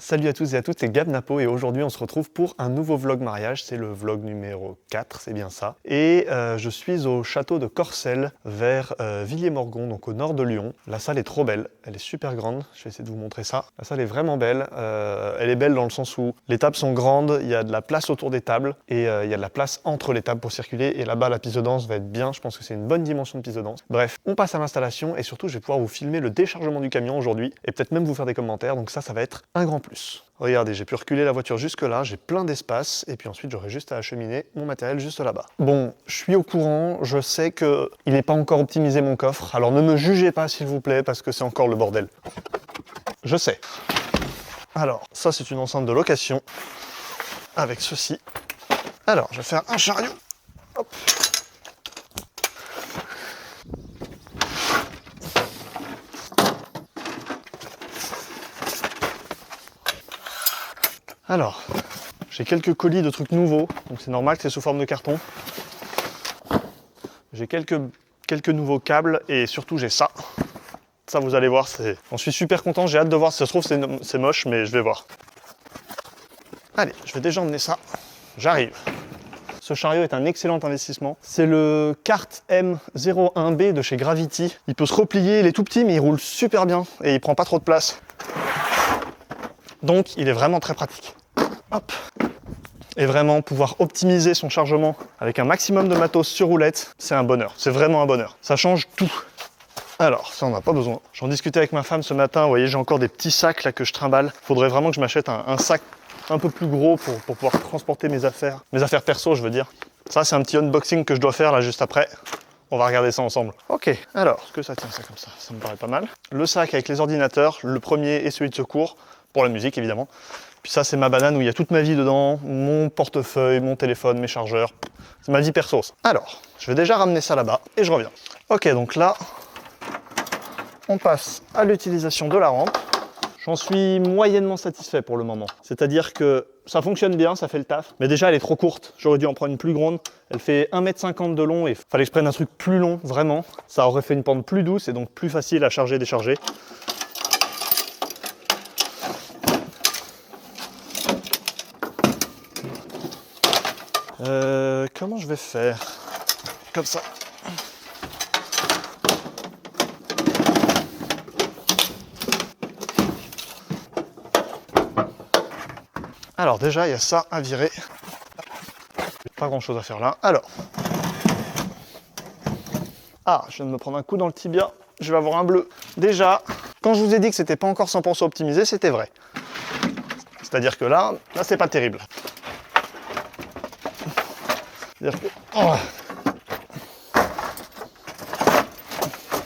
Salut à tous et à toutes, c'est Gab Napo et aujourd'hui on se retrouve pour un nouveau vlog mariage, c'est le vlog numéro 4, c'est bien ça. Et je suis au château de Corcelles, vers Villiers-Morgon, donc au nord de Lyon. La salle est trop belle, elle est super grande, je vais essayer de vous montrer ça. La salle est vraiment belle, elle est belle dans le sens où les tables sont grandes, il y a de la place autour des tables et il y a de la place entre les tables pour circuler. Et là-bas la piste de danse va être bien, je pense que c'est une bonne dimension de piste de danse. Bref, on passe à l'installation et surtout je vais pouvoir vous filmer le déchargement du camion aujourd'hui et peut-être même vous faire des commentaires, donc ça va être un grand plus. Regardez, j'ai pu reculer la voiture jusque là, j'ai plein d'espace et puis ensuite j'aurai juste à acheminer mon matériel juste là-bas. Bon, je suis au courant, je sais que il n'est pas encore optimisé mon coffre, alors ne me jugez pas s'il vous plaît parce que c'est encore le bordel. Je sais. Alors, ça c'est une enceinte de location avec ceci. Alors, je vais faire un chariot. Hop. Alors, j'ai quelques colis de trucs nouveaux, donc c'est normal que c'est sous forme de carton. J'ai quelques nouveaux câbles et surtout j'ai ça. Ça vous allez voir, j'en suis super content, j'ai hâte de voir si ça se trouve c'est moche, mais je vais voir. Allez, je vais déjà emmener ça, j'arrive. Ce chariot est un excellent investissement. C'est le Cart M01B de chez Gravity. Il peut se replier, il est tout petit mais il roule super bien et il prend pas trop de place. Donc il est vraiment très pratique. Hop. Et vraiment pouvoir optimiser son chargement avec un maximum de matos sur roulette, c'est un bonheur, c'est vraiment un bonheur. Ça change tout. Alors, ça on n'a pas besoin. J'en discutais avec ma femme ce matin, vous voyez j'ai encore des petits sacs là que je trimballe. Faudrait vraiment que je m'achète un sac un peu plus gros pour pouvoir transporter mes affaires perso je veux dire. Ça c'est un petit unboxing que je dois faire là juste après. On va regarder ça ensemble. Ok, alors, est-ce que ça tient ça comme ça me paraît pas mal. Le sac avec les ordinateurs, le premier et celui de secours, pour la musique évidemment. Puis ça c'est ma banane où il y a toute ma vie dedans, mon portefeuille, mon téléphone, mes chargeurs. C'est ma vie perso. Alors, je vais déjà ramener ça là-bas et je reviens. Ok, donc là, on passe à l'utilisation de la rampe. J'en suis moyennement satisfait pour le moment. C'est-à-dire que ça fonctionne bien, ça fait le taf. Mais déjà elle est trop courte, j'aurais dû en prendre une plus grande. Elle fait 1,50 m de long et fallait que je prenne un truc plus long, vraiment. Ça aurait fait une pente plus douce et donc plus facile à charger et décharger. Comment je vais faire? Comme ça. Alors déjà, il y a ça à virer. Pas grand chose à faire là. Alors. Ah, je viens de me prendre un coup dans le tibia. Je vais avoir un bleu. Déjà, quand je vous ai dit que c'était pas encore 100% optimisé, c'était vrai. C'est-à-dire que là c'est pas terrible.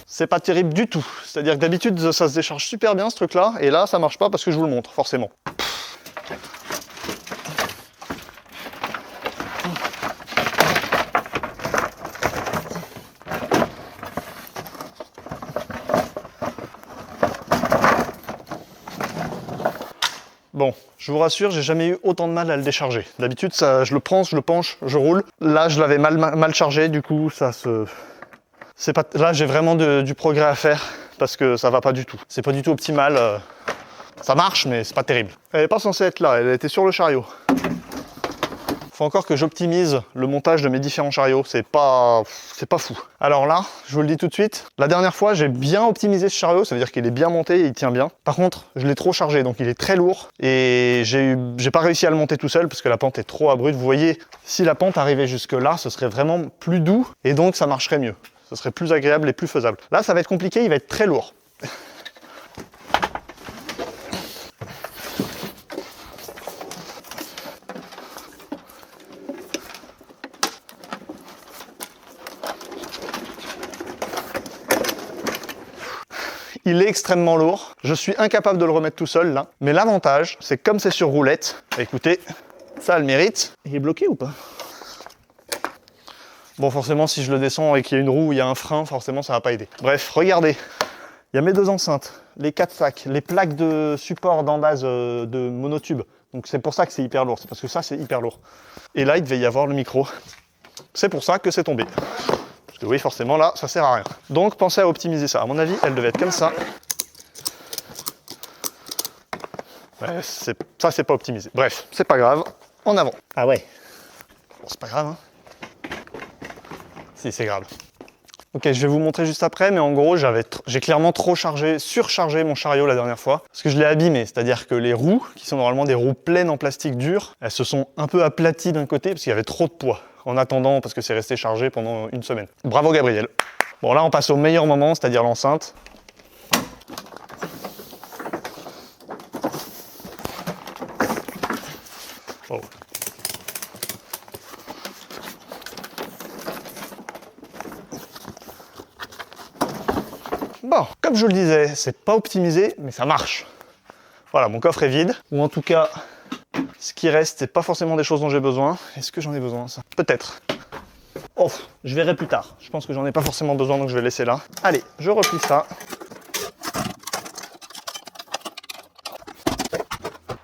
C'est pas terrible du tout. C'est-à-dire que d'habitude ça se décharge super bien ce truc là, et là ça marche pas parce que je vous le montre, forcément. Bon, je vous rassure, j'ai jamais eu autant de mal à le décharger. D'habitude, je le prends, je le penche, je roule. Là, je l'avais mal chargé, du coup, là, j'ai vraiment du progrès à faire parce que ça va pas du tout. C'est pas du tout optimal. Ça marche, mais c'est pas terrible. Elle est pas censée être là, elle était sur le chariot. Faut encore que j'optimise le montage de mes différents chariots, c'est pas fou. Alors là, je vous le dis tout de suite, la dernière fois j'ai bien optimisé ce chariot, ça veut dire qu'il est bien monté et il tient bien. Par contre, je l'ai trop chargé, donc il est très lourd et j'ai pas réussi à le monter tout seul parce que la pente est trop abrupte. Vous voyez, si la pente arrivait jusque là, ce serait vraiment plus doux et donc ça marcherait mieux. Ce serait plus agréable et plus faisable. Là, ça va être compliqué, il va être très lourd. Il est extrêmement lourd, je suis incapable de le remettre tout seul là. Mais l'avantage, c'est que comme c'est sur roulette, écoutez, ça a le mérite. Il est bloqué ou pas? Bon, forcément, si je le descends et qu'il y a une roue ou il y a un frein, forcément, ça va pas aider. Bref, regardez, il y a mes deux enceintes, les 4 sacs, les plaques de support d'en base de monotube. Donc c'est pour ça que c'est hyper lourd, c'est parce que ça, c'est hyper lourd. Et là, il devait y avoir le micro. C'est pour ça que c'est tombé. Parce que oui, forcément, là, ça sert à rien. Donc, pensez à optimiser ça. À mon avis, elle devait être comme ça. Ouais, ça, c'est pas optimisé. Bref, c'est pas grave. En avant. Ah ouais. Bon, c'est pas grave, hein. Si, c'est grave. Ok, je vais vous montrer juste après, mais en gros, j'ai clairement surchargé mon chariot la dernière fois, parce que je l'ai abîmé, c'est-à-dire que les roues, qui sont normalement des roues pleines en plastique dur, elles se sont un peu aplaties d'un côté, parce qu'il y avait trop de poids, en attendant, parce que c'est resté chargé pendant une semaine. Bravo Gabriel. Bon, là, on passe au meilleur moment, c'est-à-dire l'enceinte. Oh. Bon, comme je le disais, c'est pas optimisé, mais ça marche. Voilà, mon coffre est vide, ou en tout cas, ce qui reste, c'est pas forcément des choses dont j'ai besoin. Est-ce que j'en ai besoin, ça? Peut-être. Oh, je verrai plus tard. Je pense que j'en ai pas forcément besoin, donc je vais laisser là. Allez, je replie ça.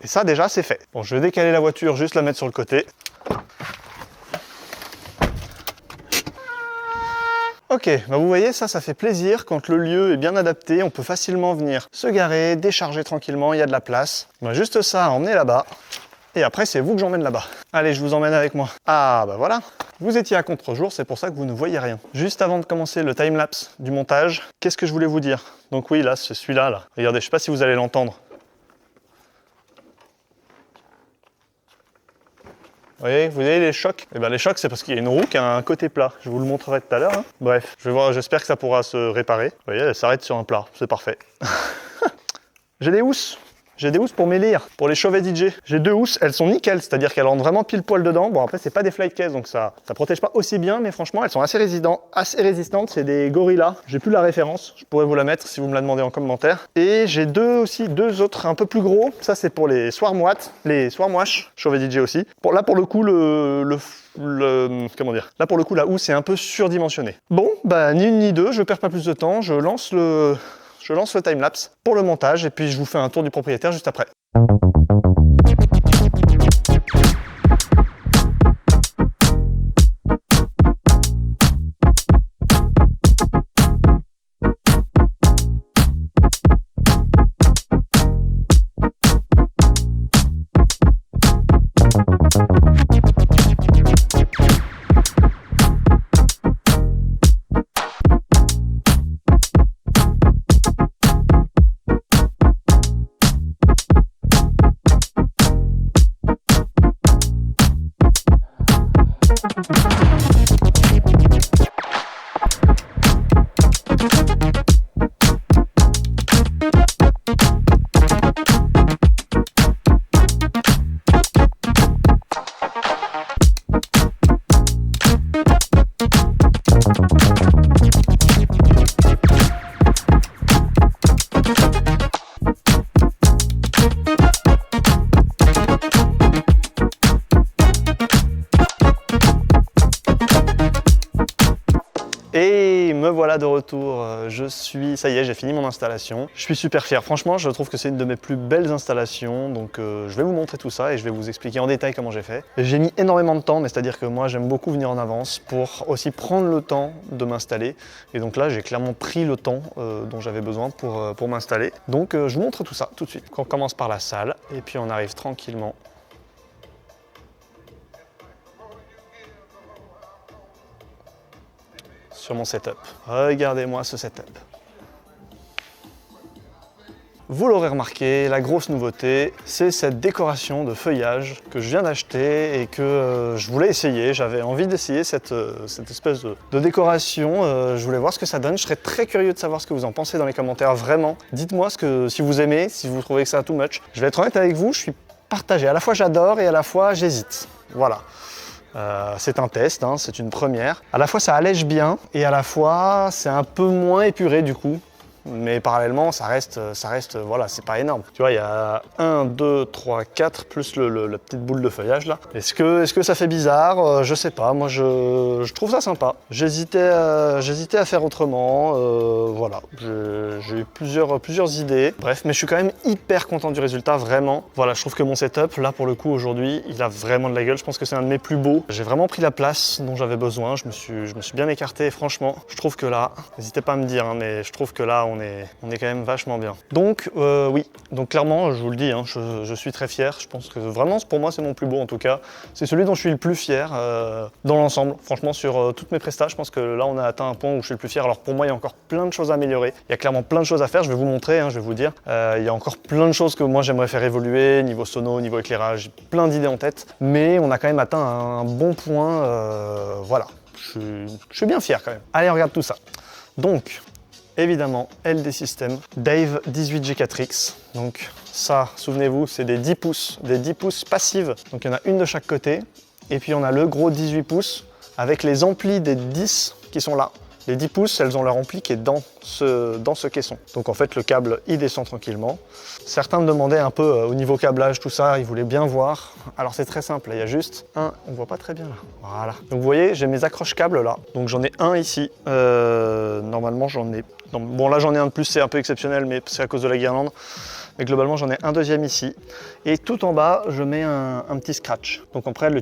Et ça, déjà, c'est fait. Bon, je vais décaler la voiture, juste la mettre sur le côté. Ok, bah vous voyez, ça fait plaisir quand le lieu est bien adapté, on peut facilement venir se garer, décharger tranquillement, il y a de la place. Bah juste ça à emmener là-bas, et après c'est vous que j'emmène là-bas. Allez, je vous emmène avec moi. Ah bah voilà, vous étiez à contre-jour, c'est pour ça que vous ne voyez rien. Juste avant de commencer le time-lapse du montage, qu'est-ce que je voulais vous dire? Donc oui, là, c'est celui-là, là. Regardez, je sais pas si vous allez l'entendre. Vous voyez les chocs? Eh bien les chocs, c'est parce qu'il y a une roue qui a un côté plat. Je vous le montrerai tout à l'heure. Hein. Bref, je vais voir, j'espère que ça pourra se réparer. Vous voyez, elle s'arrête sur un plat, c'est parfait. J'ai des housses. J'ai des housses pour mes lyres, pour les Chauvet DJ. J'ai 2 housses, elles sont nickel, c'est-à-dire qu'elles rentrent vraiment pile poil dedans. Bon après c'est pas des flight case, donc ça protège pas aussi bien, mais franchement elles sont assez résistantes. C'est des Gorilla. J'ai plus la référence, je pourrais vous la mettre si vous me la demandez en commentaire. Et j'ai deux autres un peu plus gros. Ça c'est pour les Swarmwatt, les Swarmwash Chauvet DJ aussi. Là pour le coup comment dire, là pour le coup la housse est un peu surdimensionnée. Bon, bah ni une ni deux, je perds pas plus de temps, je lance le time-lapse pour le montage et puis je vous fais un tour du propriétaire juste après. Et me voilà de retour, ça y est, j'ai fini mon installation. Je suis super fier, franchement je trouve que c'est une de mes plus belles installations, donc je vais vous montrer tout ça et je vais vous expliquer en détail comment j'ai fait. J'ai mis énormément de temps, mais c'est-à-dire que moi j'aime beaucoup venir en avance pour aussi prendre le temps de m'installer. Et donc là j'ai clairement pris le temps dont j'avais besoin pour m'installer. Donc je vous montre tout ça tout de suite. On commence par la salle et puis on arrive tranquillement sur mon setup. Regardez-moi ce setup. Vous l'aurez remarqué, la grosse nouveauté, c'est cette décoration de feuillage que je viens d'acheter et que je voulais essayer. J'avais envie d'essayer cette espèce de décoration. Je voulais voir ce que ça donne. Je serais très curieux de savoir ce que vous en pensez dans les commentaires. Vraiment, dites-moi si vous aimez, si vous trouvez que ça too much. Je vais être honnête avec vous, je suis partagé. À la fois j'adore et à la fois j'hésite. Voilà. C'est un test, hein, c'est une première. À la fois ça allège bien et à la fois c'est un peu moins épuré du coup. Mais parallèlement, ça reste, voilà, c'est pas énorme. Tu vois, il y a 1, 2, 3, 4, plus la petite boule de feuillage là. Est-ce que ça fait bizarre? Je sais pas, moi je trouve ça sympa. J'hésitais à faire autrement, voilà. J'ai eu plusieurs idées. Bref, mais je suis quand même hyper content du résultat, vraiment. Voilà, je trouve que mon setup, là pour le coup, aujourd'hui, il a vraiment de la gueule. Je pense que c'est un de mes plus beaux. J'ai vraiment pris la place dont j'avais besoin. Je me suis bien écarté, franchement. Je trouve que là, n'hésitez pas à me dire, hein, mais je trouve que là, on est quand même vachement bien. Donc oui, donc clairement, je vous le dis, hein, je suis très fier. Je pense que vraiment, pour moi, c'est mon plus beau en tout cas. C'est celui dont je suis le plus fier dans l'ensemble. Franchement, sur toutes mes prestats, je pense que là, on a atteint un point où je suis le plus fier. Alors pour moi, il y a encore plein de choses à améliorer. Il y a clairement plein de choses à faire. Je vais vous montrer, hein, je vais vous dire. Il y a encore plein de choses que moi, j'aimerais faire évoluer, niveau sono, niveau éclairage, plein d'idées en tête. Mais on a quand même atteint un bon point. Voilà, je suis bien fier quand même. Allez, on regarde tout ça. Donc, évidemment, LD System, Dave 18G4X. Donc ça, souvenez-vous, c'est des 10 pouces passives. Donc il y en a une de chaque côté. Et puis on a le gros 18 pouces avec les amplis des 10 qui sont là. Les 10 pouces, elles ont leur ampli qui est dans ce caisson. Donc en fait, le câble, il descend tranquillement. Certains me demandaient un peu au niveau câblage, tout ça, ils voulaient bien voir. Alors c'est très simple, il y a juste un, on voit pas très bien là. Voilà. Donc vous voyez, j'ai mes accroches câbles là. Donc j'en ai un ici. Normalement, j'en ai... Bon là, j'en ai un de plus, c'est un peu exceptionnel, mais c'est à cause de la guirlande. Mais globalement, j'en ai un deuxième ici. Et tout en bas, je mets un petit scratch. Donc après,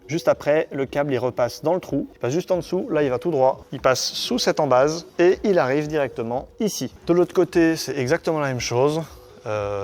juste après, le câble il repasse dans le trou, il passe juste en dessous, là il va tout droit, il passe sous cette embase et il arrive directement ici. De l'autre côté, c'est exactement la même chose.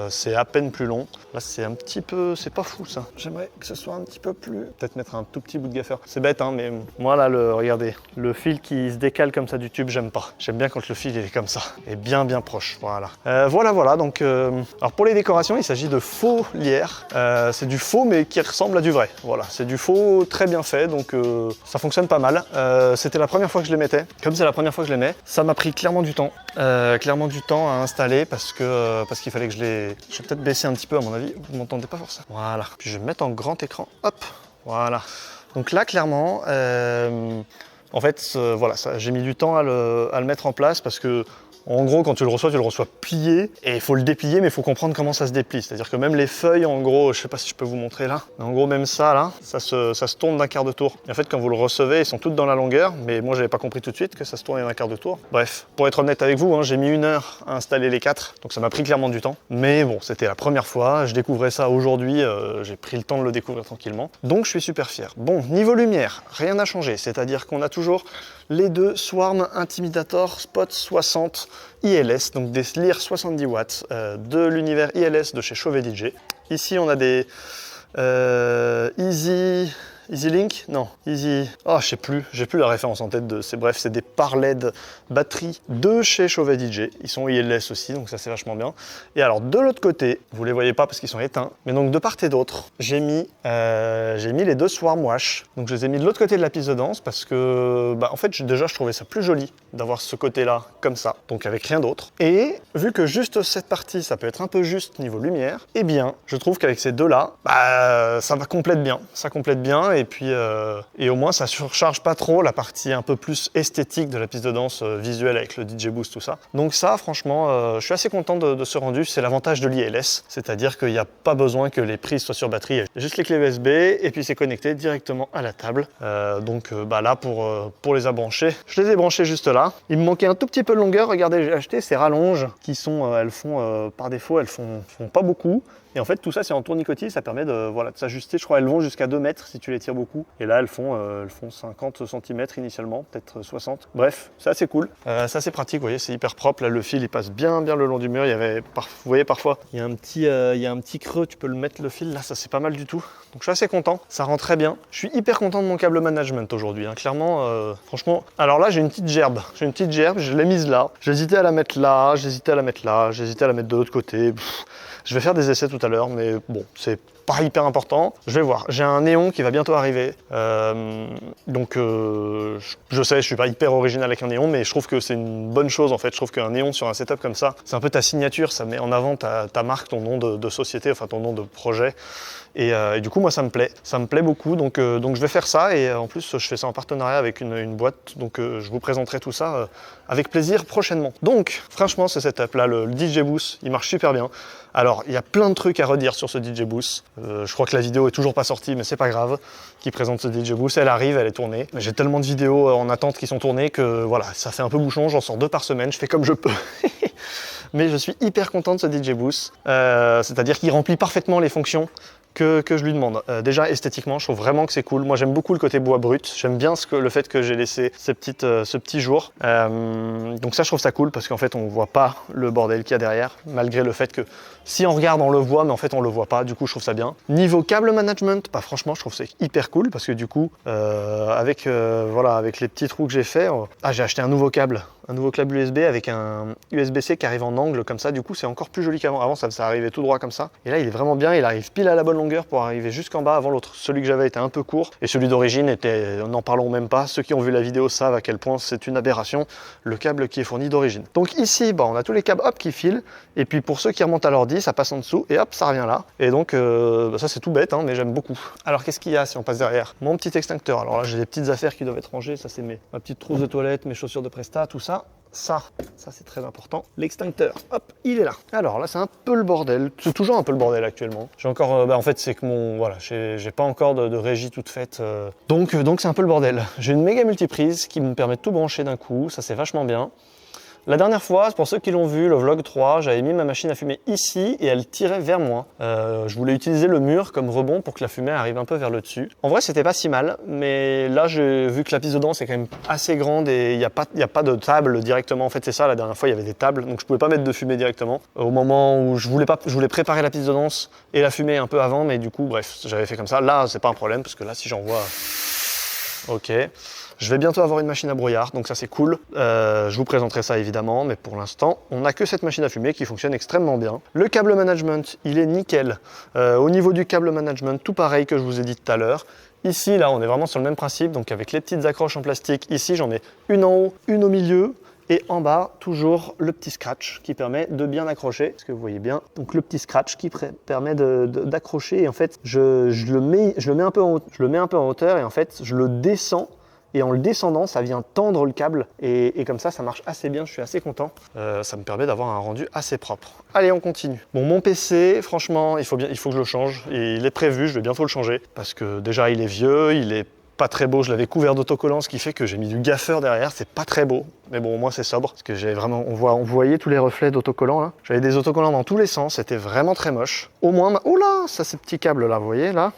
C'est à peine plus long. Là, c'est un petit peu... C'est pas fou, ça. J'aimerais que ce soit un petit peu plus... Peut-être mettre un tout petit bout de gaffeur. C'est bête, hein, mais moi, là, regardez. Le fil qui se décale comme ça du tube, j'aime pas. J'aime bien quand le fil il est comme ça. Et bien proche. Voilà. Voilà. Donc, alors, pour les décorations, il s'agit de faux lierre. C'est du faux, mais qui ressemble à du vrai. Voilà. C'est du faux très bien fait. Donc, ça fonctionne pas mal. C'était la première fois que je les mettais. Comme c'est la première fois que je les mets, ça m'a pris clairement du temps. À installer parce qu'il fallait que je vais peut-être baisser un petit peu à mon avis, vous m'entendez pas forcément. Voilà, puis je vais me mettre en grand écran, hop, voilà. Donc là clairement, en fait, voilà, j'ai mis du temps à le mettre en place parce que en gros, quand tu le reçois plié et il faut le déplier, mais il faut comprendre comment ça se déplie. C'est-à-dire que même les feuilles, en gros, je sais pas si je peux vous montrer là, mais en gros, même ça là, ça se tourne d'un quart de tour. Et en fait, quand vous le recevez, ils sont toutes dans la longueur, mais moi, j'avais pas compris tout de suite que ça se tournait d'un quart de tour. Bref, pour être honnête avec vous, hein, j'ai mis 1 heure à installer les 4, donc ça m'a pris clairement du temps. Mais bon, c'était la première fois, je découvrais ça aujourd'hui, j'ai pris le temps de le découvrir tranquillement. Donc, je suis super fier. Bon, niveau lumière, rien n'a changé, c'est-à-dire qu'on a toujours les deux Swarm Intimidator Spot 60 ILS, donc des Lear 70 watts de l'univers ILS de chez Chauvet DJ. Ici, on a des Easy Link? Non, Easy... Oh, je sais plus, j'ai plus la référence en tête bref, c'est des par LED batteries de chez Chauvet DJ. Ils sont ILS aussi, donc ça c'est vachement bien. Et alors, de l'autre côté, vous les voyez pas parce qu'ils sont éteints, mais donc de part et d'autre, j'ai mis les deux Swarm Wash. Donc je les ai mis de l'autre côté de la piste de danse parce que, en fait, déjà, je trouvais ça plus joli d'avoir ce côté-là, comme ça, donc avec rien d'autre. Et vu que juste cette partie, ça peut être un peu juste niveau lumière, eh bien, je trouve qu'avec ces deux-là, ça complète bien. Ça complète bien. Et puis et au moins ça surcharge pas trop la partie un peu plus esthétique de la piste de danse visuelle avec le DJ Boost, tout ça. Donc ça, franchement, je suis assez content de ce rendu. C'est l'avantage de l'ILS, c'est-à-dire qu'il n'y a pas besoin que les prises soient sur batterie. Il y a juste les clés USB et puis c'est connecté directement à la table. Donc là, pour les abrancher, je les ai branchés juste là. Il me manquait un tout petit peu de longueur. Regardez, j'ai acheté ces rallonges qui sont, elles font par défaut, elles font pas beaucoup. Et en fait, tout ça, c'est en tournicotis, ça permet de s'ajuster. Je crois qu'elles vont jusqu'à 2 mètres si tu les tires beaucoup. Et là, elles font 50 cm initialement, peut-être 60. Bref, c'est assez cool. C'est assez pratique, vous voyez, c'est hyper propre. Là, le fil, il passe bien le long du mur. Vous voyez, parfois, il y a un petit creux, tu peux le mettre le fil. Là, ça, c'est pas mal du tout. Donc, je suis assez content. Ça rend très bien. Je suis hyper content de mon câble management aujourd'hui. Hein. Clairement, franchement. Alors là, j'ai une petite gerbe. Je l'ai mise là. J'hésitais à la mettre là, j'hésitais à la mettre là, j'hésitais à la mettre de l'autre côté. Je vais faire des essais tout à l'heure, mais bon, c'est pas hyper important. Je vais voir. J'ai un néon qui va bientôt arriver. Donc, je sais, je suis pas hyper original avec un néon, mais je trouve que c'est une bonne chose en fait. Je trouve qu'un néon sur un setup comme ça, c'est un peu ta signature. Ça met en avant ta marque, ton nom de société, enfin ton nom de projet. Et du coup, moi, ça me plaît beaucoup. Donc je vais faire ça. Et en plus, je fais ça en partenariat avec une boîte. Donc, je vous présenterai tout ça avec plaisir prochainement. Donc, franchement, ce setup-là, le DJ Boost, il marche super bien. Alors, il y a plein de trucs à redire sur ce DJ Boost. Je crois que la vidéo est toujours pas sortie, mais c'est pas grave. Qui présente ce DJ Boost, elle arrive, elle est tournée. J'ai tellement de vidéos en attente qui sont tournées que voilà, ça fait un peu bouchon. J'en sors 2 par semaine. Je fais comme je peux. Mais je suis hyper content de ce DJ Boost. C'est-à-dire qu'il remplit parfaitement les fonctions que je lui demande. Déjà esthétiquement, je trouve vraiment que c'est cool. Moi j'aime beaucoup le côté bois brut. J'aime bien le fait que j'ai laissé ce petit jour. Donc ça je trouve ça cool parce qu'en fait on voit pas le bordel qu'il y a derrière, malgré le fait que si on regarde on le voit, mais en fait on le voit pas. Du coup je trouve ça bien. Niveau câble management, bah franchement je trouve c'est hyper cool parce que du coup avec les petits trous que j'ai fait, j'ai acheté un nouveau câble USB avec un USB-C qui arrive en angle comme ça. Du coup c'est encore plus joli qu'avant. Avant ça arrivait tout droit comme ça. Et là il est vraiment bien. Il arrive pile à la bonne longueur pour arriver jusqu'en bas. Avant l'autre, celui que j'avais était un peu court et celui d'origine était, n'en parlons même pas. Ceux qui ont vu la vidéo savent à quel point c'est une aberration le câble qui est fourni d'origine. Donc ici, on a tous les câbles qui filent et puis pour ceux qui remontent à l'ordi, ça passe en dessous et hop, ça revient là. Et donc ça c'est tout bête, mais j'aime beaucoup. Alors qu'est-ce qu'il y a si on passe derrière? Mon petit extincteur. Alors là j'ai des petites affaires qui doivent être rangées. Ça c'est ma petite trousse de toilette, mes chaussures de Presta, tout ça. Ça c'est très important. L'extincteur, hop, il est là. Alors là c'est un peu le bordel, c'est toujours un peu le bordel actuellement. J'ai encore, en fait c'est que j'ai pas encore de régie toute faite. Donc c'est un peu le bordel. J'ai une méga multiprise qui me permet de tout brancher d'un coup, ça c'est vachement bien. La dernière fois, pour ceux qui l'ont vu, le vlog 3, j'avais mis ma machine à fumer ici et elle tirait vers moi. Je voulais utiliser le mur comme rebond pour que la fumée arrive un peu vers le dessus. En vrai, c'était pas si mal, mais là, j'ai vu que la piste dedans, c'est quand même assez grande et il n'y a pas de table directement. En fait, c'est ça, la dernière fois, il y avait des tables, donc je pouvais pas mettre de fumée directement. Au moment où je voulais préparer la piste de danse et la fumée un peu avant, mais du coup, bref, j'avais fait comme ça. Là, c'est pas un problème, parce que là, si j'envoie... Ok. Je vais bientôt avoir une machine à brouillard, donc ça c'est cool. Je vous présenterai ça évidemment, mais pour l'instant, on n'a que cette machine à fumer qui fonctionne extrêmement bien. Le câble management, il est nickel. Au niveau du câble management, tout pareil que je vous ai dit tout à l'heure. Ici, là, on est vraiment sur le même principe, donc avec les petites accroches en plastique. Ici, j'en ai une en haut, une au milieu. Et en bas, toujours le petit scratch qui permet de bien accrocher. Est-ce que vous voyez bien? Donc le petit scratch qui permet d'accrocher. Et en fait, je le mets un peu en hauteur et en fait, je le descends. Et en le descendant, ça vient tendre le câble et comme ça marche assez bien, je suis assez content. Ça me permet d'avoir un rendu assez propre. Allez, on continue. Bon, mon PC, franchement, il faut que je le change. Et il est prévu, je vais bientôt le changer. Parce que déjà, il est vieux, il est pas très beau. Je l'avais couvert d'autocollants, ce qui fait que j'ai mis du gaffeur derrière. C'est pas très beau. Mais bon, au moins c'est sobre. Parce que j'ai vraiment, on voyait tous les reflets d'autocollants là. J'avais des autocollants dans tous les sens. C'était vraiment très moche. Au moins, oh là, ça ces petits câbles là, vous voyez là.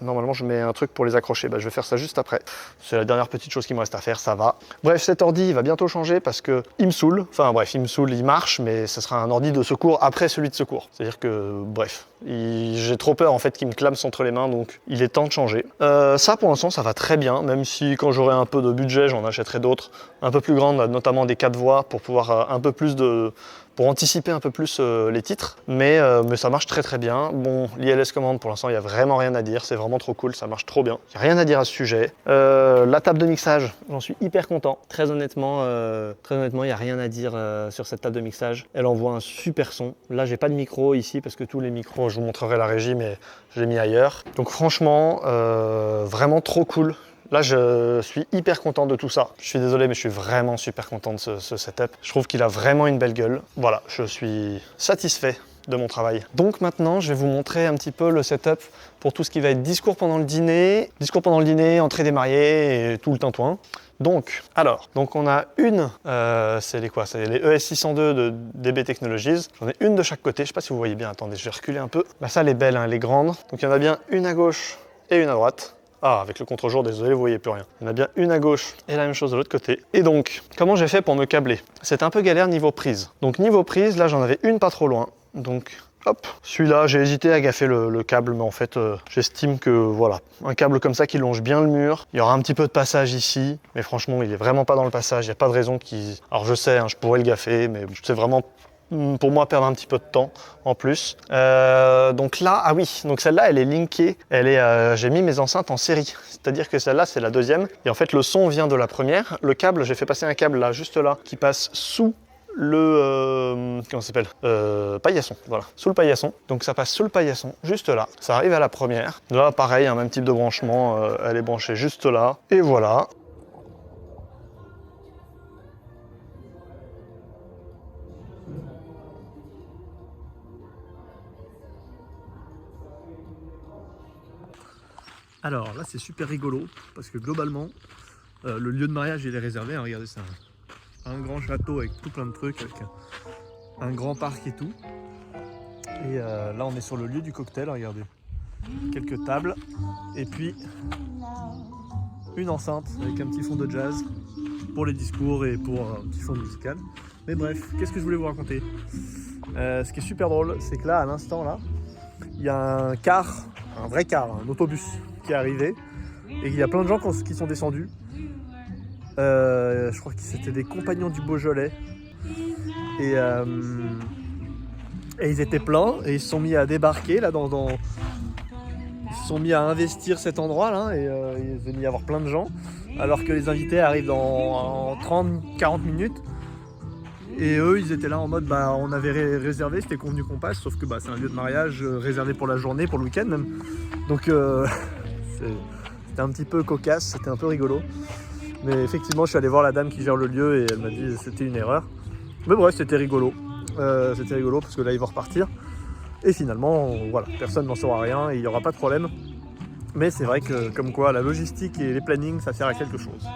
Normalement, je mets un truc pour les accrocher. Je vais faire ça juste après. C'est la dernière petite chose qui me reste à faire. Ça va. Bref, cet ordi, il va bientôt changer parce que il me saoule. Enfin bref, il me saoule, il marche, mais ce sera un ordi de secours après celui de secours. C'est-à-dire que, bref, j'ai trop peur en fait qu'il me clame entre les mains, donc il est temps de changer. Ça, pour l'instant, ça va très bien. Même si quand j'aurai un peu de budget, j'en achèterai d'autres un peu plus grandes, notamment des 4 voix pour pouvoir pour anticiper un peu plus les titres, mais ça marche très très bien. Bon, l'ILS Command pour l'instant il n'y a vraiment rien à dire, c'est vraiment trop cool, ça marche trop bien. Il n'y a rien à dire à ce sujet. La table de mixage, j'en suis hyper content. Très honnêtement, il n'y a rien à dire sur cette table de mixage. Elle envoie un super son. Là j'ai pas de micro ici parce que tous les micros, je vous montrerai la régie, mais je l'ai mis ailleurs. Donc franchement, vraiment trop cool. Là, je suis hyper content de tout ça. Je suis désolé, mais je suis vraiment super content de ce setup. Je trouve qu'il a vraiment une belle gueule. Voilà, je suis satisfait de mon travail. Donc maintenant, je vais vous montrer un petit peu le setup pour tout ce qui va être discours pendant le dîner, entrée des mariés et tout le tintouin. Donc on a une, c'est les ES602 de DB Technologies. J'en ai une de chaque côté. Je sais pas si vous voyez bien. Attendez, je vais reculer un peu. Bah ça, elle est belle, hein, elle est grande. Donc il y en a bien une à gauche et une à droite. Ah, avec le contre-jour, désolé, vous voyez plus rien. Il y en a bien une à gauche et la même chose de l'autre côté. Et donc, comment j'ai fait pour me câbler? C'est un peu galère niveau prise. Donc niveau prise, là j'en avais une pas trop loin. Donc hop, celui-là, j'ai hésité à gaffer le câble, mais en fait, j'estime que voilà, un câble comme ça qui longe bien le mur. Il y aura un petit peu de passage ici, mais franchement, il est vraiment pas dans le passage. Il n'y a pas de raison qu'il... Alors je sais, hein, je pourrais le gaffer, mais c'est vraiment... pour moi perdre un petit peu de temps en plus. Donc là, ah oui, donc celle-là elle est linkée, j'ai mis mes enceintes en série, c'est-à-dire que celle-là c'est la deuxième et en fait le son vient de la première. Le câble, j'ai fait passer un câble là, juste là, qui passe sous le comment ça s'appelle, paillasson, voilà, sous le paillasson. Donc ça passe sous le paillasson, juste là, ça arrive à la première. Là pareil, un même type de branchement, elle est branchée juste là, et voilà. Alors là c'est super rigolo parce que globalement le lieu de mariage il est réservé, hein, regardez, c'est un grand château avec tout plein de trucs, avec un grand parc et tout. Et là on est sur le lieu du cocktail, regardez. quelques tables, et puis une enceinte avec un petit fond de jazz pour les discours et pour un petit fond musical. Mais bref, qu'est-ce que je voulais vous raconter? Ce qui est super drôle, c'est que là, à l'instant, là, il y a un car, un vrai car, un autobus qui est arrivé, et il y a plein de gens qui sont descendus. Je crois que c'était des compagnons du Beaujolais. Et ils étaient pleins, et ils se sont mis à débarquer là ils se sont mis à investir cet endroit là, et il va y avoir plein de gens, alors que les invités arrivent en 30-40 minutes. Et eux, ils étaient là en mode, bah, on avait réservé, c'était convenu qu'on passe, sauf que bah, c'est un lieu de mariage réservé pour la journée, pour le week-end même. Donc c'était un petit peu cocasse, c'était un peu rigolo. Mais effectivement, je suis allé voir la dame qui gère le lieu et elle m'a dit que c'était une erreur. Mais bref, c'était rigolo. C'était rigolo parce que là, ils vont repartir. Et finalement, voilà, personne n'en saura rien et il n'y aura pas de problème. Mais c'est vrai que, comme quoi, la logistique et les plannings, ça sert à quelque chose.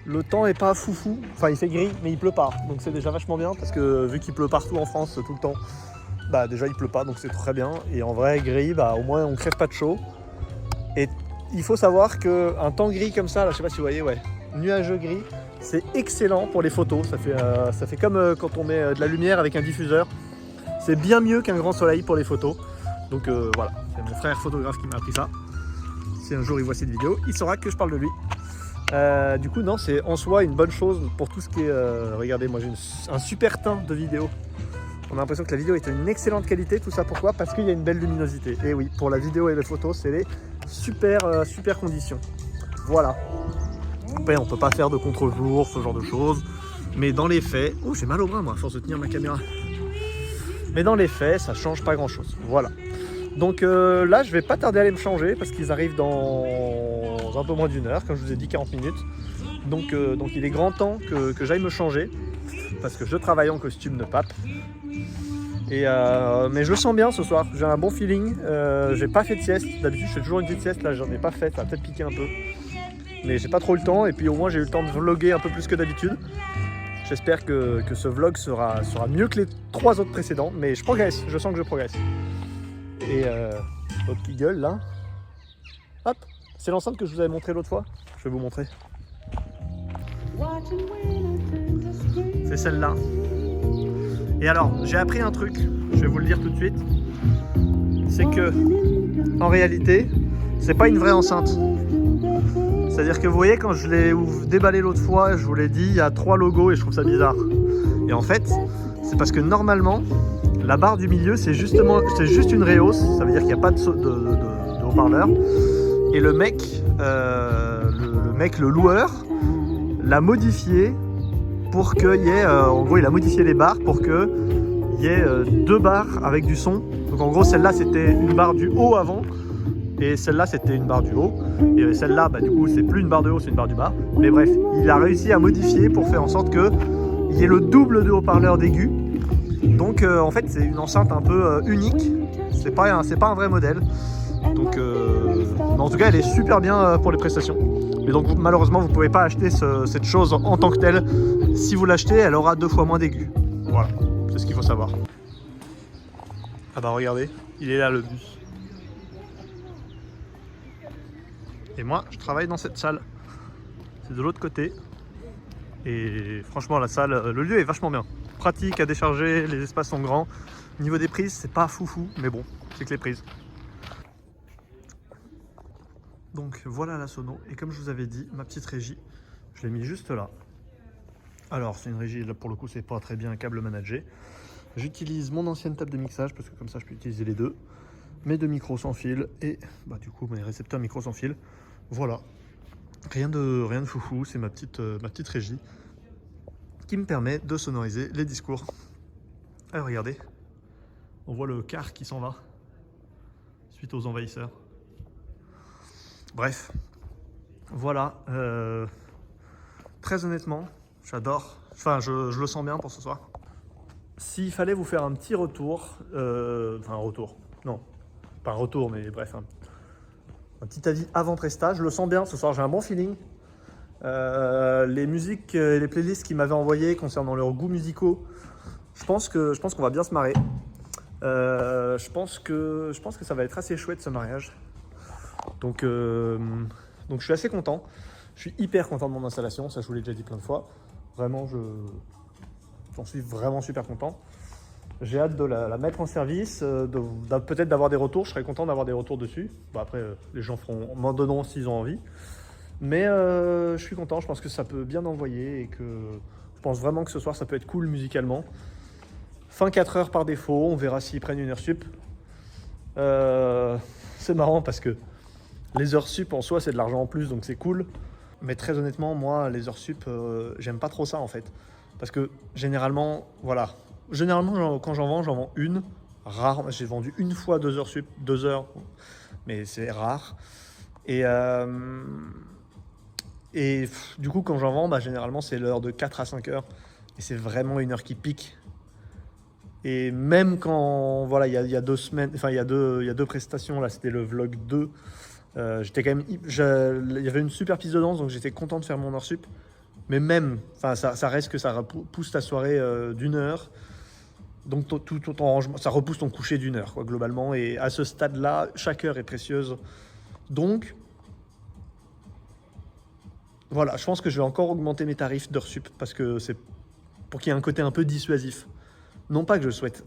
Le temps est pas foufou, enfin il fait gris mais il pleut pas, donc c'est déjà vachement bien parce que vu qu'il pleut partout en France tout le temps, bah déjà il pleut pas donc c'est très bien. Et en vrai gris, bah au moins on crève pas de chaud. Et il faut savoir qu'un temps gris comme ça, là, je sais pas si vous voyez, ouais, nuageux gris, c'est excellent pour les photos. Ça fait comme quand on met de la lumière avec un diffuseur. C'est bien mieux qu'un grand soleil pour les photos. Donc voilà, c'est mon frère photographe qui m'a appris ça. Si un jour il voit cette vidéo, il saura que je parle de lui. Du coup non, c'est en soi une bonne chose pour tout ce qui est regardez, moi j'ai un super teint de vidéo. On a l'impression que la vidéo est d'une excellente qualité. Tout ça pourquoi? Parce qu'il y a une belle luminosité. Et oui, pour la vidéo et les photos, c'est les super conditions. Voilà. Après on peut pas faire de contre-jour, ce genre de choses, mais dans les faits, oh j'ai mal au bras moi à force de tenir ma caméra, mais dans les faits ça change pas grand chose. Voilà. Donc là je vais pas tarder à aller me changer parce qu'ils arrivent dans un peu moins d'une heure, comme je vous ai dit, 40 minutes. Donc il est grand temps que j'aille me changer parce que je travaille en costume de pape. Mais je le sens bien ce soir, j'ai un bon feeling. J'ai pas fait de sieste, d'habitude je fais toujours une petite sieste, là j'en ai pas fait, ça va peut-être piquer un peu. Mais j'ai pas trop le temps et puis au moins j'ai eu le temps de vlogger un peu plus que d'habitude. J'espère que ce vlog sera mieux que les 3 autres précédents, mais je progresse, je sens que je progresse. Et votre petit gueule là, hop, c'est l'enceinte que je vous avais montré l'autre fois, je vais vous montrer. C'est celle-là. Et alors, j'ai appris un truc, je vais vous le dire tout de suite, c'est que en réalité, c'est pas une vraie enceinte. C'est-à-dire que vous voyez, quand je l'ai déballé l'autre fois, je vous l'ai dit, il y a 3 logos et je trouve ça bizarre. Et en fait, c'est parce que normalement, la barre du milieu, c'est juste une rehausse, ça veut dire qu'il n'y a pas de haut-parleur. Et le mec, le loueur, l'a modifié pour qu'il y ait, en gros, il a modifié les barres pour qu'il y ait 2 barres avec du son. Donc en gros, celle-là, c'était une barre du haut avant. Et celle-là c'était une barre du haut, et celle-là bah, du coup c'est plus une barre de haut, c'est une barre du bas. Mais bref, il a réussi à modifier pour faire en sorte qu'il y ait le double de haut-parleurs d'aigus. Donc en fait c'est une enceinte un peu unique, c'est pas un vrai modèle. Donc en tout cas elle est super bien pour les prestations. Mais donc malheureusement vous pouvez pas acheter cette chose en tant que telle. Si vous l'achetez, elle aura 2 fois moins d'aigus. Voilà, c'est ce qu'il faut savoir. Ah bah regardez, il est là le bus. Et moi, je travaille dans cette salle. C'est de l'autre côté. Et franchement, la salle, le lieu est vachement bien. Pratique à décharger, les espaces sont grands. Au niveau des prises, c'est pas foufou, mais bon, c'est que les prises. Donc voilà la sono. Et comme je vous avais dit, ma petite régie, je l'ai mis juste là. Alors, c'est une régie, là pour le coup, c'est pas très bien un câble managé. J'utilise mon ancienne table de mixage parce que comme ça, je peux utiliser les deux. Mes 2 micros sans fil et bah, du coup, mes récepteurs micro sans fil. Voilà, rien de foufou, c'est ma petite régie qui me permet de sonoriser les discours. Alors regardez, on voit le car qui s'en va suite aux envahisseurs. Bref, voilà, très honnêtement, J'adore. Enfin, je le sens bien pour ce soir. S'il fallait vous faire un petit retour, enfin un retour, non, pas un retour, mais bref, un petit avis avant Presta, je le sens bien ce soir, j'ai un bon feeling. Les musiques et les playlists qu'ils m'avaient envoyées concernant leurs goûts musicaux, je pense qu'on va bien se marrer. Je pense que ça va être assez chouette ce mariage. Donc je suis assez content. Je suis hyper content de mon installation, ça je vous l'ai déjà dit plein de fois. Vraiment, j'en suis vraiment super content. J'ai hâte de la mettre en service, peut-être d'avoir des retours. Je serais content d'avoir des retours dessus. Bon, après, les gens m'en donneront s'ils ont envie. Mais je suis content, je pense que ça peut bien envoyer et que je pense vraiment que ce soir ça peut être cool musicalement. Fin 4 heures par défaut, on verra s'ils prennent une heure sup. C'est marrant parce que les heures sup en soi c'est de l'argent en plus donc c'est cool. Mais très honnêtement, moi les heures sup, j'aime pas trop ça en fait. Parce que généralement, quand j'en vends une. Rare, j'ai vendu une fois 2 heures sup, 2 heures, mais c'est rare. Et du coup, quand j'en vends, généralement, c'est l'heure de 4 à 5 heures. Et c'est vraiment une heure qui pique. Et même quand, voilà, il y a 2 semaines, enfin, il y a deux prestations, là, c'était le vlog 2. J'étais quand même, il y avait une super piste de danse, donc j'étais content de faire mon heure sup. Mais même, enfin, ça reste que ça pousse ta soirée d'une heure. Donc tout ton rangement, ça repousse ton coucher d'une heure, quoi, globalement. Et à ce stade-là, chaque heure est précieuse. Donc, voilà, je pense que je vais encore augmenter mes tarifs d'heures sup parce que c'est pour qu'il y ait un côté un peu dissuasif. Non pas que je souhaite.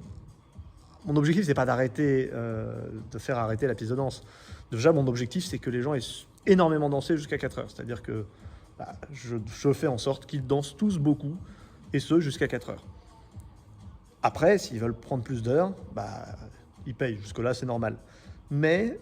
Mon objectif, c'est pas d'arrêter, de faire arrêter la piste de danse. Déjà, mon objectif, c'est que les gens aient énormément dansé jusqu'à 4 heures. C'est-à-dire que je fais en sorte qu'ils dansent tous beaucoup, et ce, jusqu'à 4 heures. Après, s'ils veulent prendre plus d'heures, ils payent. Jusque-là, c'est normal. Mais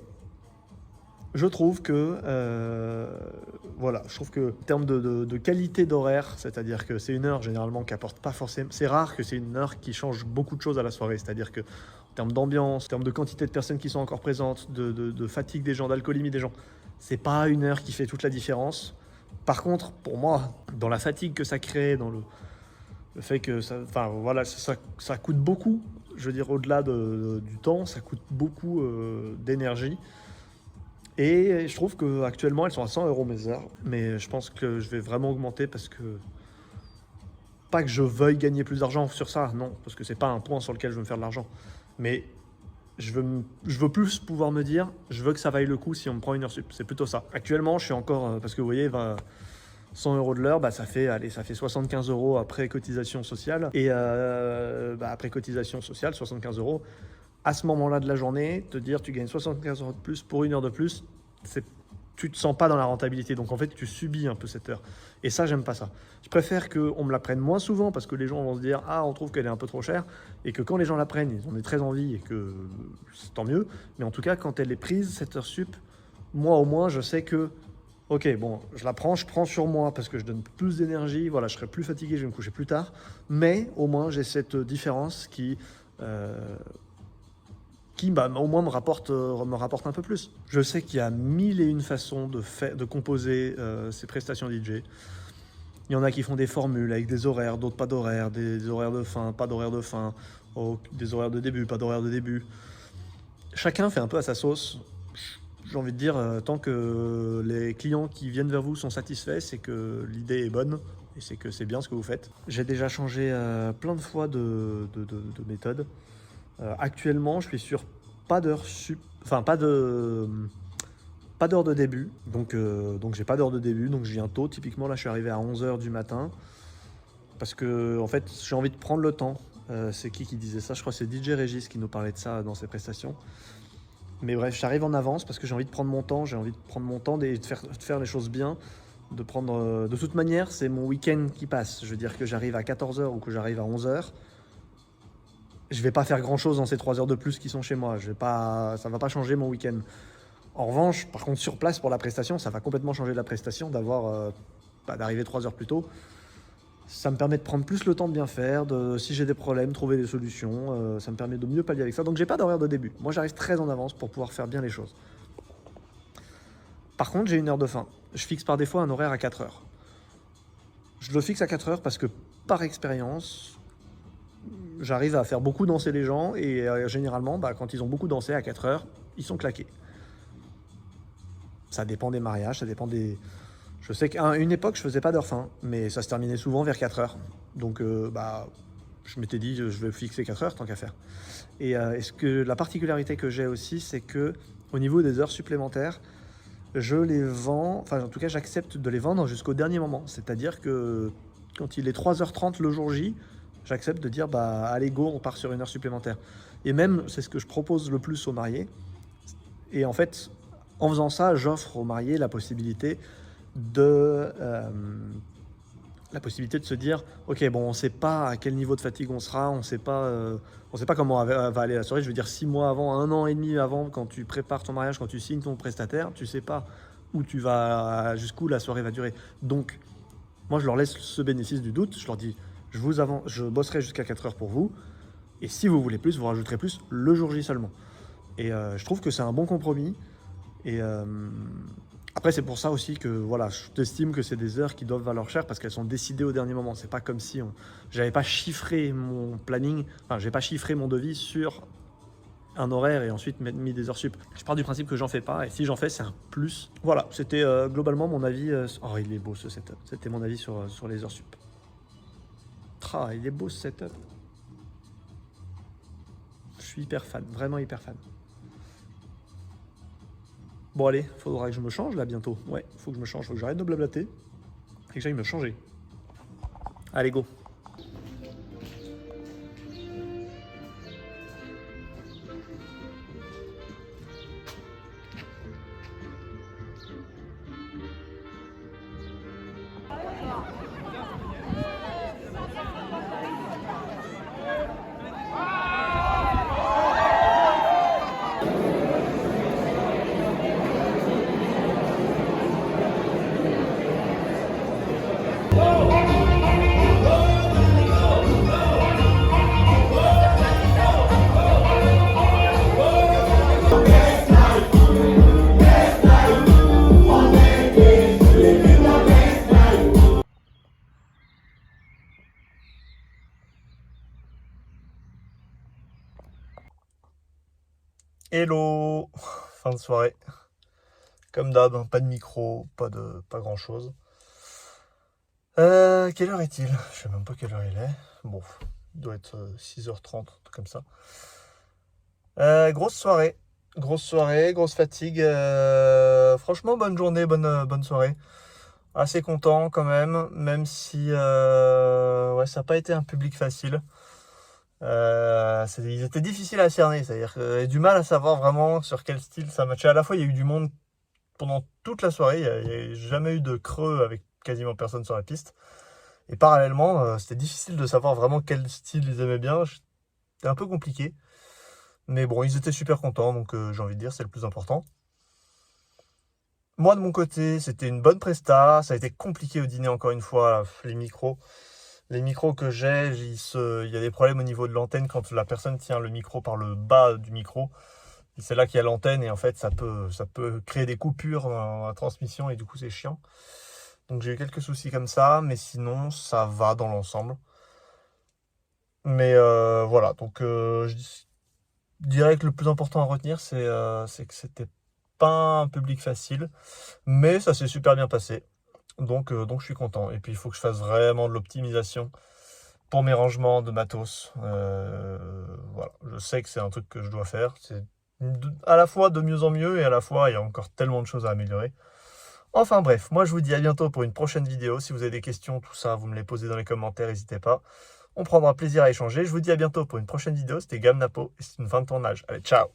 je trouve que, je trouve que en termes de qualité d'horaire, c'est-à-dire que c'est une heure généralement qui apporte pas forcément. C'est rare que c'est une heure qui change beaucoup de choses à la soirée. C'est-à-dire que en termes d'ambiance, en termes de quantité de personnes qui sont encore présentes, de fatigue des gens, d'alcoolémie des gens, c'est pas une heure qui fait toute la différence. Par contre, pour moi, dans la fatigue que ça crée, dans le fait que ça coûte beaucoup. Je veux dire, au-delà du temps, ça coûte beaucoup d'énergie. Et je trouve qu'actuellement, elles sont à 100 € mes heures. Mais je pense que je vais vraiment augmenter parce que... Pas que je veuille gagner plus d'argent sur ça, non. Parce que c'est pas un point sur lequel je veux me faire de l'argent. Mais je veux plus pouvoir me dire, je veux que ça vaille le coup si on me prend une heure sup. C'est plutôt ça. Actuellement, je suis encore... Parce que vous voyez, 100 € de l'heure, ça fait 75 € après cotisation sociale. Et après cotisation sociale, 75 €. À ce moment-là de la journée, te dire tu gagnes 75 € de plus pour une heure de plus, tu te sens pas dans la rentabilité. Donc en fait, tu subis un peu cette heure. Et ça, j'aime pas ça. Je préfère qu'on me la prenne moins souvent parce que les gens vont se dire on trouve qu'elle est un peu trop chère. Et que quand les gens la prennent, ils en aient très envie et que c'est tant mieux. Mais en tout cas, quand elle est prise, cette heure sup, moi au moins, je sais que ok, bon, je prends sur moi parce que je donne plus d'énergie, voilà, je serai plus fatigué, je vais me coucher plus tard. Mais au moins, j'ai cette différence qui au moins me rapporte un peu plus. Je sais qu'il y a 1001 façons de composer ces prestations DJ. Il y en a qui font des formules avec des horaires, d'autres pas d'horaires, des horaires de fin, pas d'horaire de fin, des horaires de début, pas d'horaire de début. Chacun fait un peu à sa sauce. J'ai envie de dire, tant que les clients qui viennent vers vous sont satisfaits, c'est que l'idée est bonne et c'est que c'est bien ce que vous faites. J'ai déjà changé plein de fois de méthode. Actuellement, je suis sur pas d'heure pas d'heure de début. Donc j'ai pas d'heure de début, donc je viens tôt. Typiquement, là, je suis arrivé à 11 h du matin parce que en fait, j'ai envie de prendre le temps. C'est qui disait ça? Je crois que c'est DJ Régis qui nous parlait de ça dans ses prestations. Mais bref, j'arrive en avance parce que j'ai envie de prendre mon temps, et de faire les choses bien. De toute manière, c'est mon week-end qui passe. Je veux dire que j'arrive à 14 h ou que j'arrive à 11 h. Je vais pas faire grand-chose dans ces 3 heures de plus qui sont chez moi. Ça va pas changer mon week-end. En revanche, par contre, sur place pour la prestation, ça va complètement changer la prestation d'arriver 3 heures plus tôt. Ça me permet de prendre plus le temps de bien faire, si j'ai des problèmes, trouver des solutions. Ça me permet de mieux pallier avec ça. Donc j'ai pas d'horaire de début. Moi, j'arrive très en avance pour pouvoir faire bien les choses. Par contre, j'ai une heure de fin. Je fixe par défaut un horaire à 4 heures. Je le fixe à 4 heures parce que par expérience, j'arrive à faire beaucoup danser les gens et généralement, quand ils ont beaucoup dansé à 4 heures, ils sont claqués. Ça dépend des mariages, ça dépend des... Je sais qu'à une époque, je faisais pas d'heure fin, mais ça se terminait souvent vers 4 heures. Donc, je m'étais dit, je vais fixer 4 heures tant qu'à faire. Et la particularité que j'ai aussi, c'est que au niveau des heures supplémentaires, je les vends, enfin en tout cas j'accepte de les vendre jusqu'au dernier moment. C'est-à-dire que quand il est 3h30 le jour J, j'accepte de dire allez go, on part sur une heure supplémentaire. Et même c'est ce que je propose le plus aux mariés. Et en fait, en faisant ça, j'offre aux mariés la possibilité de se dire ok, bon, on sait pas à quel niveau de fatigue on sera, on sait pas comment va aller la soirée. Je veux dire 6 mois avant, 1 an et demi avant, quand tu prépares ton mariage, quand tu signes ton prestataire, tu sais pas où tu vas, jusqu'où la soirée va durer. Donc moi je leur laisse ce bénéfice du doute, je leur dis je bosserai jusqu'à 4 heures pour vous, et si vous voulez plus, vous rajouterez plus le jour J seulement. Et je trouve que c'est un bon compromis. Et après, c'est pour ça aussi que voilà, j'estime que c'est des heures qui doivent valoir cher parce qu'elles sont décidées au dernier moment. C'est pas comme si j'avais pas chiffré mon planning, enfin, j'ai pas chiffré mon devis sur un horaire et ensuite mis des heures sup. Je pars du principe que j'en fais pas, et si j'en fais, c'est un plus. Voilà, c'était globalement mon avis. Oh, il est beau ce setup. C'était mon avis sur les heures sup. Il est beau ce setup. Je suis hyper fan, vraiment hyper fan. Bon allez, faudra que je me change là bientôt. Ouais, faut que je me change, faut que j'arrête de blablater et que j'aille me changer. Allez, go. Hello, fin de soirée. Comme d'hab, pas de micro, pas grand chose. Quelle heure est-il? Je sais même pas quelle heure il est. Bon, il doit être 6h30, un truc comme ça. Grosse soirée, grosse fatigue. Franchement, bonne journée, bonne soirée. Assez content quand même si ouais, ça n'a pas été un public facile. Ils étaient difficiles à cerner, c'est-à-dire que j'ai du mal à savoir vraiment sur quel style ça matchait. À la fois, il y a eu du monde pendant toute la soirée, il n'y a jamais eu de creux avec quasiment personne sur la piste. Et parallèlement, c'était difficile de savoir vraiment quel style ils aimaient bien. C'était un peu compliqué. Mais bon, ils étaient super contents, donc j'ai envie de dire, c'est le plus important. Moi, de mon côté, c'était une bonne presta. Ça a été compliqué au dîner, encore une fois, les micros. Les micros que j'ai, il y a des problèmes au niveau de l'antenne quand la personne tient le micro par le bas du micro. C'est là qu'il y a l'antenne et en fait, ça peut créer des coupures dans la transmission et du coup, c'est chiant. Donc, j'ai eu quelques soucis comme ça, mais sinon, ça va dans l'ensemble. Mais voilà, donc je dirais que le plus important à retenir, c'est que c'était pas un public facile, mais ça s'est super bien passé. Donc je suis content. Et puis il faut que je fasse vraiment de l'optimisation pour mes rangements de matos. Voilà, je sais que c'est un truc que je dois faire. C'est à la fois de mieux en mieux et à la fois il y a encore tellement de choses à améliorer. Enfin bref, moi je vous dis à bientôt pour une prochaine vidéo. Si vous avez des questions, tout ça, vous me les posez dans les commentaires, n'hésitez pas. On prendra plaisir à échanger. Je vous dis à bientôt pour une prochaine vidéo. C'était Gamnapo et c'est une fin de tournage. Allez, ciao!